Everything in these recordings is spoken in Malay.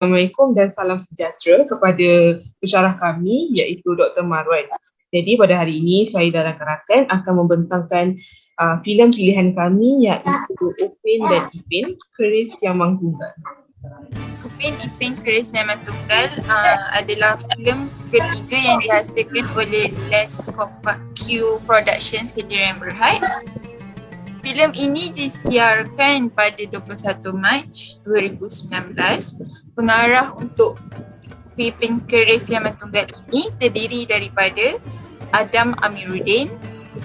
Assalamualaikum dan salam sejahtera kepada pensyarah kami iaitu Dr. Marwan. Jadi pada hari ini saya dalam rakan akan membentangkan filem pilihan kami iaitu Upin dan Ipin, Keris Yang Manggunggal. Upin Ipin Keris Yang Manggunggal adalah filem ketiga yang dihasilkan oleh Les Kompak Q Productions Sdn Bhd. Filem ini disiarkan pada 21 Mac 2019. Pengarah untuk Ipin Keris Yang Manggunggal ini terdiri daripada Adam Amiruddin,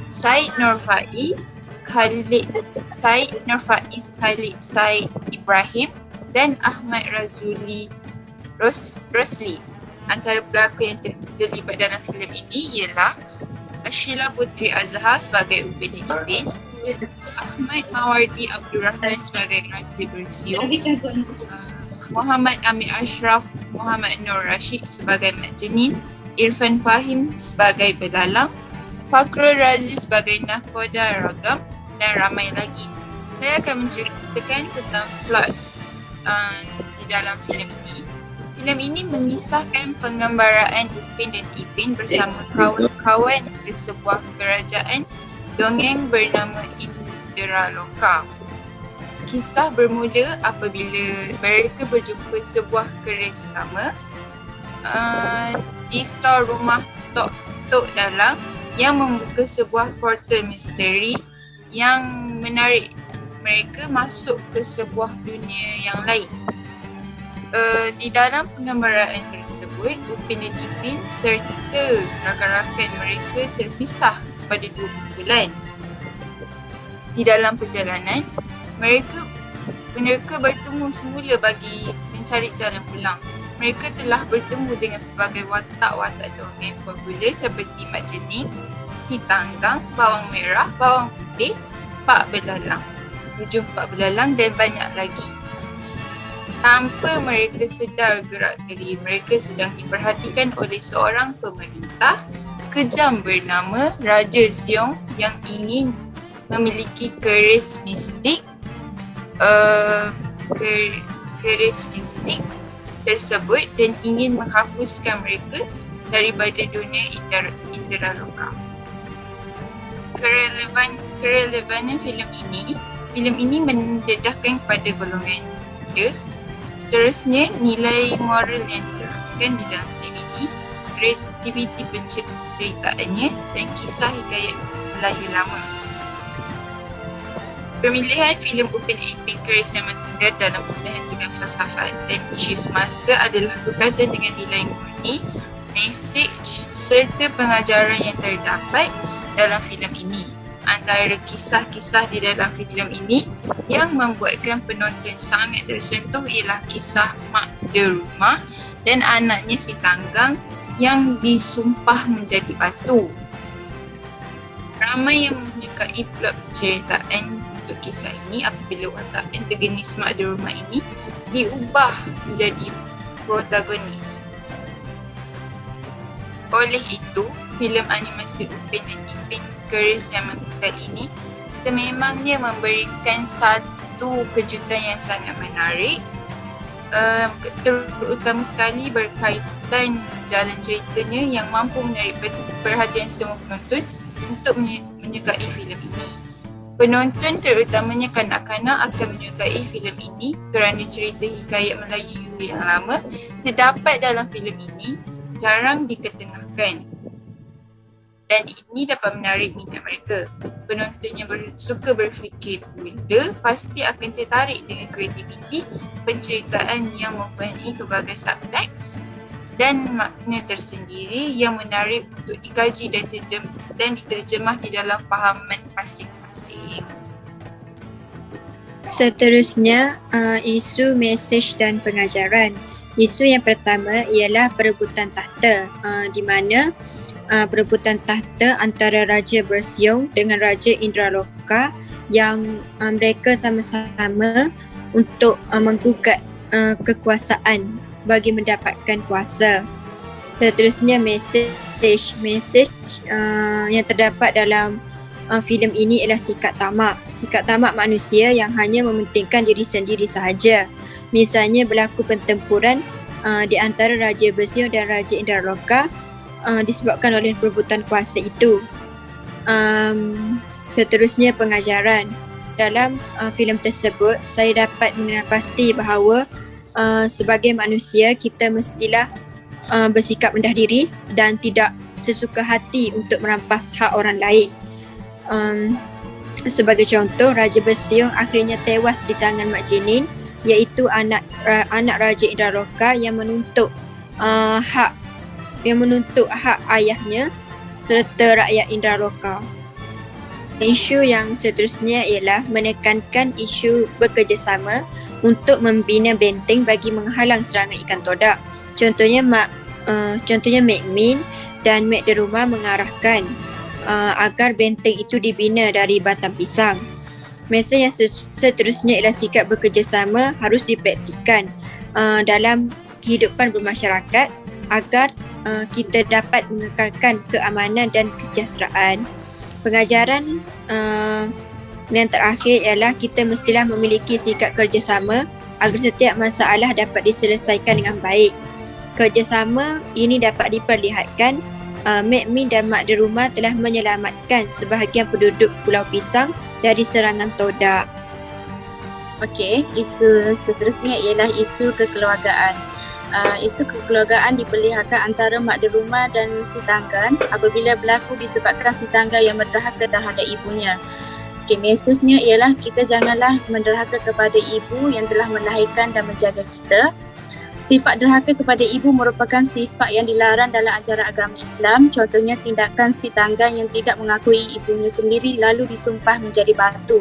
Syed Nur Faiz, Khalid Said Ibrahim dan Ahmad Rosli. Antara pelakon yang terlibat dalam filem ini ialah Sheila Putri Azhar sebagai Upin dan Ipin, Ahmad Mawardi Abdul Rahman sebagai Raja Bersio, Muhammad Amir Ashraf, Muhammad Nur Rashid sebagai Mat Jenin, Irfan Fahim sebagai Belalang, Fakhrul Razi sebagai Nahkoda Ragam dan ramai lagi. Saya akan menceritakan tentang plot di dalam filem ini. Filem ini mengisahkan penggambaraan Upin dan Ipin bersama kawan-kawan ke sebuah kerajaan dongeng bernama Indraloka. Kisah bermula apabila mereka berjumpa sebuah keris lama di stor rumah Tok Dalang yang membuka sebuah portal misteri yang menarik mereka masuk ke sebuah dunia yang lain. Di dalam penggambaraan tersebut, Upin dan Ipin serta rakan-rakan mereka terpisah pada 2 bulan. Di dalam perjalanan, mereka bertemu semula bagi mencari jalan pulang. Mereka telah bertemu dengan pelbagai watak-watak dongeng popular seperti Mat Jenin, Si Tanggang, Bawang Merah, Bawang Putih, Pak Belalang, Hujung Pak Belalang dan banyak lagi. Tanpa mereka sedar gerak-geri, mereka sedang diperhatikan oleh seorang pemerintah kejam bernama Raja Siong yang ingin memiliki keris mistik tersebut dan ingin menghapuskan mereka daripada dunia Indraloka. Kerelevanan filem ini mendedahkan kepada golongan muda. Seterusnya, nilai moral yang diterangkan di dalam filem ini, kreativiti penceritaannya dan kisah hikayat Melayu lama. Pemilihan filem Upin Ipin Keris Yang Manggunggal dalam pemilihan juga falsafat dan isu semasa adalah berkaitan dengan nilai murni, mesej serta pengajaran yang terdapat dalam filem ini. Antara kisah-kisah di dalam filem ini yang membuatkan penonton sangat tersentuh ialah kisah mak de rumah dan anaknya Si Tanggang yang disumpah menjadi batu. Ramai yang menyukai plot penceritaan untuk kisah ini apabila watak antagonis mak de rumah ini diubah menjadi protagonis. Oleh itu, filem animasi Upin dan Ipin Keris Yang Manggunggal ini sememangnya memberikan satu kejutan yang sangat menarik, terutama sekali berkaitan jalan ceritanya yang mampu menarik perhatian semua penonton untuk menyukai filem ini. Penonton terutamanya kanak-kanak akan menyukai filem ini kerana cerita hikayat Melayu yang lama terdapat dalam filem ini jarang diketengahkan. Dan ini dapat menarik minat mereka. Penonton yang suka berfikir pula pasti akan tertarik dengan kreativiti penceritaan yang mempunyai pelbagai subteks dan makna tersendiri yang menarik untuk dikaji dan diterjemah di dalam fahaman masing-masing. Seterusnya, isu, mesej dan pengajaran. Isu yang pertama ialah perebutan tahta, di mana perebutan tahta antara Raja Bersiong dengan Raja Indraloka yang mereka sama-sama untuk menggugat kekuasaan bagi mendapatkan kuasa. Seterusnya, mesej yang terdapat dalam filem ini ialah sikap tamak. Sikap tamak manusia yang hanya mementingkan diri sendiri sahaja. Misalnya berlaku pertempuran di antara Raja Bersiung dan Raja Indraloka disebabkan oleh perebutan kuasa itu. Seterusnya pengajaran. Dalam filem tersebut, saya dapat mengenal pasti bahawa sebagai manusia kita mestilah bersikap rendah diri dan tidak sesuka hati untuk merampas hak orang lain. Sebagai contoh, Raja Bersiung akhirnya tewas di tangan Mak Jinin, iaitu anak Raja Indraloka yang menuntut hak ayahnya serta rakyat Indraloka. Isu yang seterusnya ialah menekankan isu bekerjasama untuk membina benteng bagi menghalang serangan ikan todak. Contohnya Mek Min dan Mek Deruma mengarahkan agar benteng itu dibina dari batang pisang. Mesej yang seterusnya ialah sikap bekerjasama harus dipraktikkan dalam kehidupan bermasyarakat agar kita dapat mengekalkan keamanan dan kesejahteraan. Pengajaran yang terakhir ialah kita mestilah memiliki sikap kerjasama agar setiap masalah dapat diselesaikan dengan baik. Kerjasama ini dapat diperlihatkan Mek Min dan Mak Deruma telah menyelamatkan sebahagian penduduk Pulau Pisang dari serangan todak. Okey, isu seterusnya ialah isu kekeluargaan. Isu kekeluargaan diperlihatkan antara Mak Deruma dan si Tanggan apabila berlaku disebabkan si Tanggan yang menderhaka terhadap ibunya. Okey, mesejnya ialah kita janganlah menderhaka kepada ibu yang telah melahirkan dan menjaga kita. Sifat derhaka kepada ibu merupakan sifat yang dilarang dalam ajaran agama Islam. Contohnya tindakan si Tanggan yang tidak mengakui ibunya sendiri lalu disumpah menjadi batu.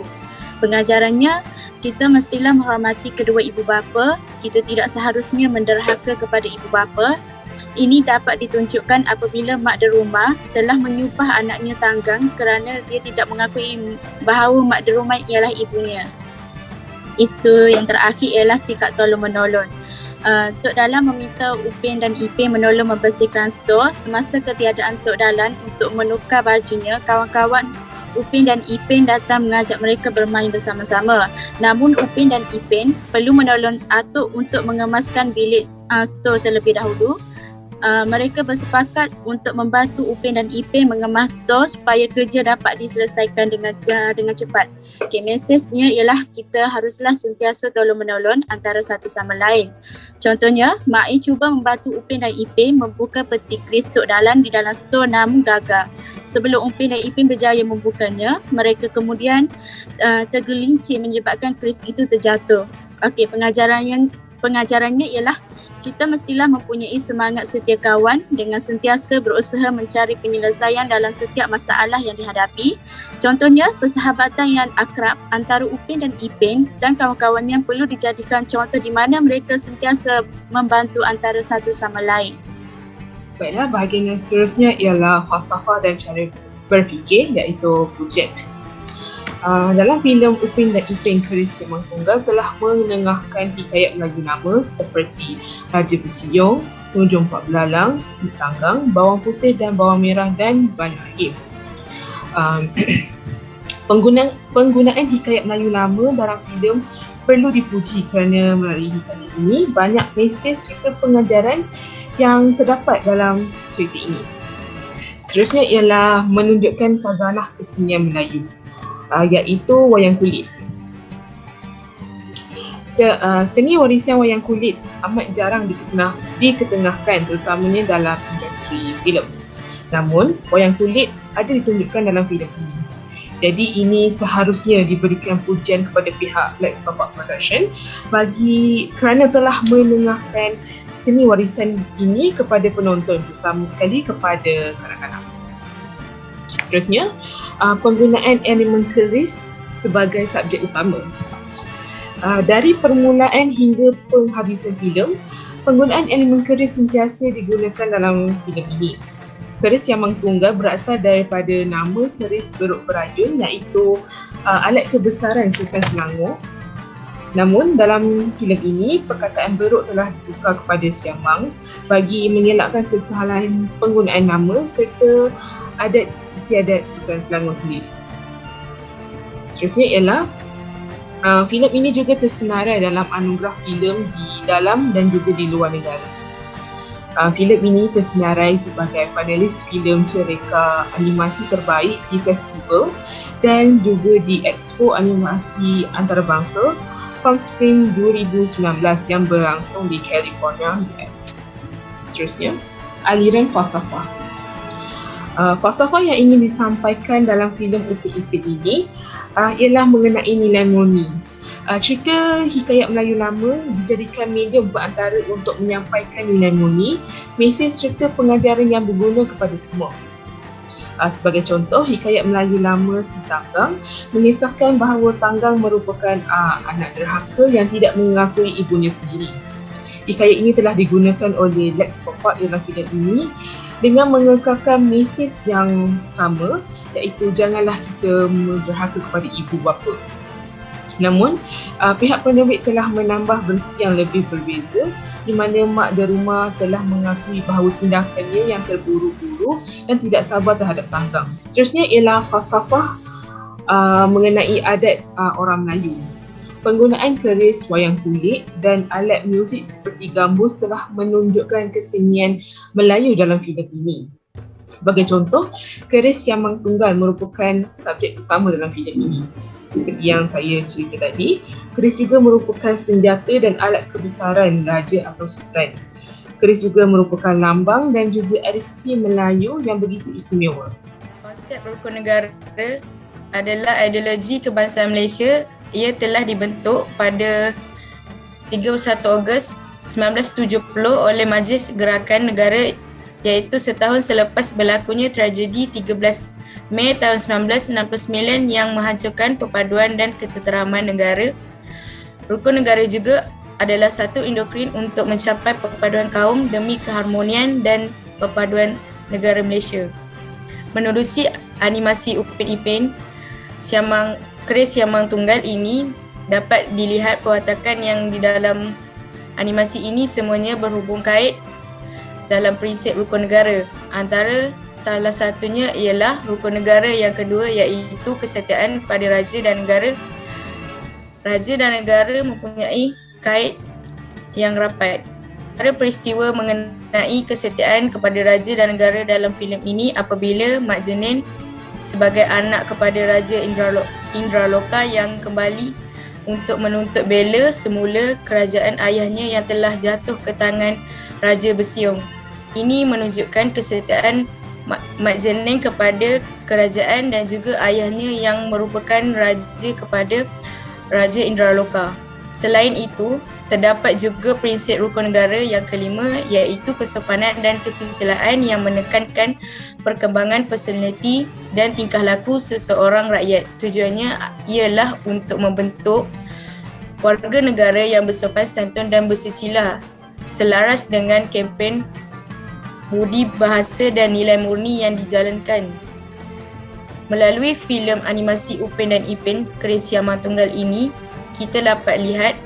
Pengajarannya, kita mestilah menghormati kedua ibu bapa. Kita tidak seharusnya menderhaka kepada ibu bapa. Ini dapat ditunjukkan apabila Mak Deruma telah menyumpah anaknya Tanggang kerana dia tidak mengakui bahawa Mak Deruma ialah ibunya. Isu yang terakhir ialah sikap tolong-menolong. Tok Dalan meminta Upin dan Ipin menolong membersihkan stor. Semasa ketiadaan Tok Dalan untuk menukar bajunya, kawan-kawan Upin dan Ipin datang mengajak mereka bermain bersama-sama. Namun Upin dan Ipin perlu menolong Atuk untuk mengemaskan bilik stor terlebih dahulu. Mereka bersepakat untuk membantu Upin dan Ipin mengemas stor supaya kerja dapat diselesaikan dengan cepat. Okay, mesejnya ialah kita haruslah sentiasa tolong-menolong antara satu sama lain. Contohnya, Mak Ai cuba membantu Upin dan Ipin membuka peti kris Tok Dalan di dalam stor namun gagal. Sebelum Upin dan Ipin berjaya membukanya, mereka kemudian tergelincir menyebabkan kris itu terjatuh. Okey, pengajarannya ialah kita mestilah mempunyai semangat setia kawan dengan sentiasa berusaha mencari penyelesaian dalam setiap masalah yang dihadapi. Contohnya, persahabatan yang akrab antara Upin dan Ipin dan kawan-kawannya perlu dijadikan contoh di mana mereka sentiasa membantu antara satu sama lain. Baiklah, bahagian yang seterusnya ialah falsafah dan cara berfikir, iaitu projek. Dalam filem Upin dan Ipin Keris Memang Tunggal telah menengahkan hikayat Melayu lama seperti Raja Bersiung, Tunjung Pak Belalang, Si Tanggang, Bawang Putih dan Bawang Merah dan banyak lagi. Penggunaan hikayat Melayu lama dalam filem perlu dipuji kerana melalui hikayat ini banyak mesej serta pengajaran yang terdapat dalam cerita ini. Seterusnya ialah menunjukkan khazanah kesenian Melayu, iaitu wayang kulit. Seni warisan wayang kulit amat jarang diketengahkan terutamanya dalam industri filem. Namun, wayang kulit ada ditunjukkan dalam filem ini. Jadi ini seharusnya diberikan pujian kepada pihak Lex Bapak Production kerana telah menengahkan seni warisan ini kepada penonton, terutama sekali kepada kanak-kanak. Seterusnya, penggunaan elemen keris sebagai subjek utama. Dari permulaan hingga penghabisan filem, penggunaan elemen keris sentiasa digunakan dalam filem ini. Keris yang mengtunggal berasal daripada nama keris beruk berayun, iaitu alat kebesaran Sultan Selangor. Namun dalam filem ini, perkataan beruk telah ditukar kepada siamang bagi mengelakkan kesalahan penggunaan nama serta adat istiadat Sultan Selangor sendiri. Seterusnya ialah Filem ini juga tersenarai dalam anugerah filem di dalam dan juga di luar negara. Filem ini tersenarai sebagai finalis filem cerita animasi terbaik di festival dan juga di Expo Animasi Antarabangsa Palm Springs 2019 yang berlangsung di California, US. Seterusnya, aliran falsafah. Falsafah yang ingin disampaikan dalam filem Upin Ipin ini ialah mengenai nilai murni. Cerita hikayat Melayu lama dijadikan medium berantara untuk menyampaikan nilai murni, mesej serta pengajaran yang berguna kepada semua. Sebagai contoh, hikayat Melayu lama Si Tanggang mengisahkan bahawa Tanggang merupakan anak derhaka yang tidak mengakui ibunya sendiri. Hikayat ini telah digunakan oleh Lex Popak dalam filem ini dengan mengekalkan mesej yang sama, iaitu janganlah kita derhaka kepada ibu bapa. Namun, pihak penerbit telah menambah versi yang lebih berbeza di mana mak dan rumah telah mengakui bahawa tindakannya yang terburu-buru dan tidak sabar terhadap Tanggang. Seterusnya ialah falsafah mengenai adat orang Melayu. Penggunaan keris, wayang kulit dan alat muzik seperti gambus telah menunjukkan kesenian Melayu dalam filem ini. Sebagai contoh, keris Siamang Tunggal merupakan subjek utama dalam filem ini. Seperti yang saya cerita tadi, keris juga merupakan senjata dan alat kebesaran raja atau sultan. Keris juga merupakan lambang dan juga identiti Melayu yang begitu istimewa. Konsep rukun negara adalah ideologi kebangsaan Malaysia. Ia telah dibentuk pada 31 Ogos 1970 oleh Majlis Gerakan Negara, iaitu setahun selepas berlakunya tragedi 13 Mei tahun 1969 yang menghancurkan perpaduan dan ketenteraman negara. Rukun negara juga adalah satu indoktrin untuk mencapai perpaduan kaum demi keharmonian dan perpaduan negara Malaysia. Menerusi animasi Upin Ipin, keris Siamang Tunggal ini dapat dilihat perwatakan yang di dalam animasi ini semuanya berhubung kait dalam prinsip rukun negara. Antara salah satunya ialah rukun negara yang kedua, iaitu kesetiaan pada raja dan negara. Raja dan negara mempunyai kait yang rapat. Ada peristiwa mengenai kesetiaan kepada raja dan negara dalam filem ini apabila Mak Jenin sebagai anak kepada Raja Indraloka yang kembali untuk menuntut bela semula kerajaan ayahnya yang telah jatuh ke tangan Raja Besiong. Ini menunjukkan kesetiaan Mak Jenin kepada kerajaan dan juga ayahnya yang merupakan raja kepada Raja Indraloka. Selain itu, terdapat juga prinsip rukun negara yang kelima, iaitu kesopanan dan kesusilaan yang menekankan perkembangan personaliti dan tingkah laku seseorang rakyat. Tujuannya ialah untuk membentuk warga negara yang bersopan santun dan bersusila, selaras dengan kempen budi bahasa dan nilai murni yang dijalankan. Melalui filem animasi Upin dan Ipin, keris Siamang Tunggal ini, kita dapat lihat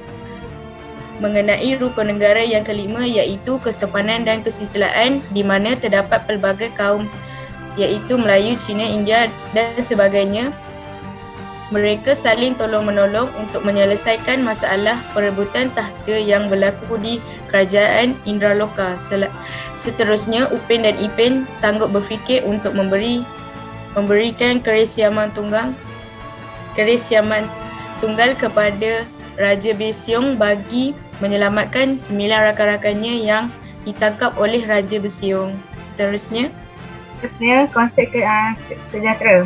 mengenai rukun negara yang kelima, iaitu kesopanan dan kesusilaan, di mana terdapat pelbagai kaum, iaitu Melayu, Cina, India dan sebagainya. Mereka saling tolong-menolong untuk menyelesaikan masalah perebutan tahta yang berlaku di kerajaan Indraloka. Seterusnya, Upin dan Ipin sanggup berfikir untuk memberikan keris Siamang Tunggal kepada Raja Besiong bagi menyelamatkan 9 rakan-rakannya yang ditangkap oleh Raja Besiong. Seterusnya, konsep sejahtera.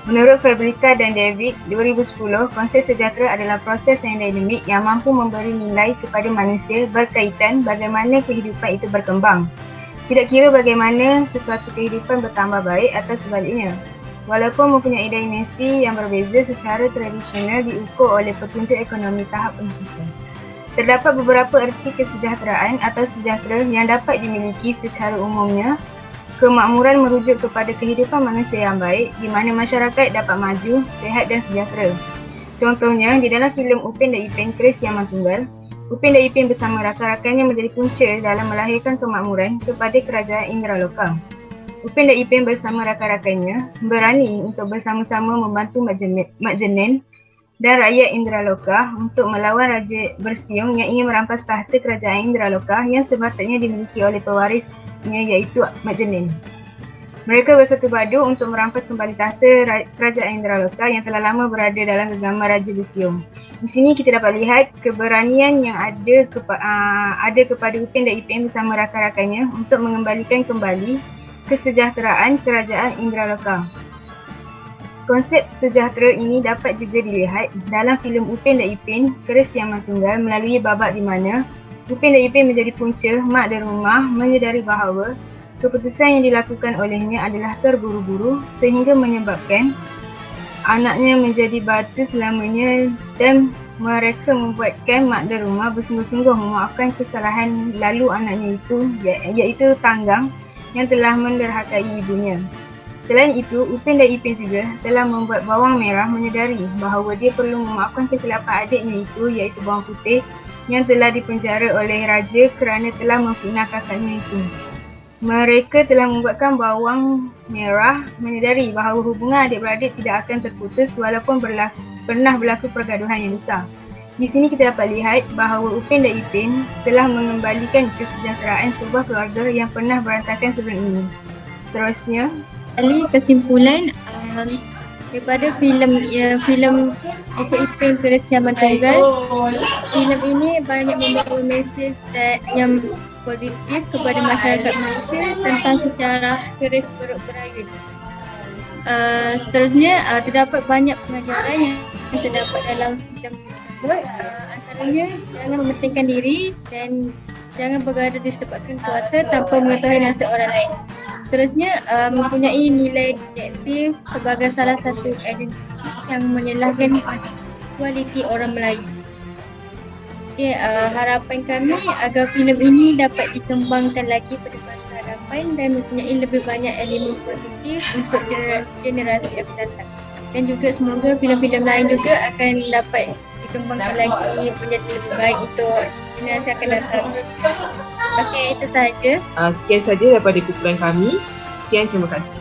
Menurut Fabrica dan David 2010, konsep sejahtera adalah proses yang dinamik yang mampu memberi nilai kepada manusia berkaitan bagaimana kehidupan itu berkembang. Tidak kira bagaimana sesuatu kehidupan bertambah baik atau sebaliknya. Walaupun mempunyai dimensi yang berbeza secara tradisional diukur oleh petunjuk ekonomi tahap pendidikan. Terdapat beberapa erti kesejahteraan atau sejahtera yang dapat dimiliki secara umumnya. Kemakmuran merujuk kepada kehidupan manusia yang baik di mana masyarakat dapat maju, sihat dan sejahtera. Contohnya, di dalam filem Upin dan Ipin, keris Siamang Tunggal, Upin dan Ipin bersama rakan-rakannya menjadi punca dalam melahirkan kemakmuran kepada kerajaan Indraloka. Upin dan Ipin bersama rakan-rakannya berani untuk bersama-sama membantu Mak Jenin dan rakyat Indraloka untuk melawan Raja Bersiung yang ingin merampas tahta kerajaan Indraloka yang sepatutnya dimiliki oleh pewarisnya iaitu Majenen. Mereka bersatu padu untuk merampas kembali tahta kerajaan Indraloka yang telah lama berada dalam genggaman Raja Bersiung. Di sini kita dapat lihat keberanian yang ada kepada Upin dan Ipin bersama rakan-rakannya untuk mengembalikan kembali kesejahteraan kerajaan Indraloka. Konsep sejahtera ini dapat juga dilihat dalam filem Upin dan Ipin Keris Yang Manunggal melalui babak di mana Upin dan Ipin menjadi punca, mak dan rumah menyedari bahawa keputusan yang dilakukan olehnya adalah terburu-buru sehingga menyebabkan anaknya menjadi batu selamanya dan mereka membuatkan mak dan rumah bersungguh-sungguh memaafkan kesalahan lalu anaknya itu iaitu Tanggang yang telah menderhakai ibunya. Selain itu, Upin dan Ipin juga telah membuat Bawang Merah menyedari bahawa dia perlu memaafkan kesilapan adiknya itu iaitu Bawang Putih yang telah dipenjara oleh raja kerana telah memfitnah kakaknya itu. Mereka telah membuatkan Bawang Merah menyedari bahawa hubungan adik-beradik tidak akan terputus walaupun pernah berlaku pergaduhan yang besar. Di sini kita dapat lihat bahawa Upin dan Ipin telah mengembalikan kesejahteraan sebuah keluarga yang pernah berantakan sebelum ini. Seterusnya, kesimpulan daripada filem Upin Ipin Keris Yang Manunggal, filem ini banyak membawa mesej yang positif kepada masyarakat Malaysia tentang sejarah keris perut berayun. Seterusnya terdapat banyak pengajaran yang terdapat dalam filem tersebut, antaranya jangan mementingkan diri dan jangan bergaduh disebabkan kuasa tanpa mengetahui nasib orang lain. Seterusnya mempunyai nilai detektif sebagai salah satu identiti yang menyalahkan kualiti orang Melayu. Okay, harapan kami agar filem ini dapat dikembangkan lagi pada masa hadapan dan mempunyai lebih banyak elemen positif untuk generasi akan datang. Dan juga semoga filem-filem lain juga akan dapat dikembangkan lagi menjadi lebih baik untuk generasi akan datang. Okey, itu sahaja. Sekian saja daripada kumpulan kami. Sekian, terima kasih.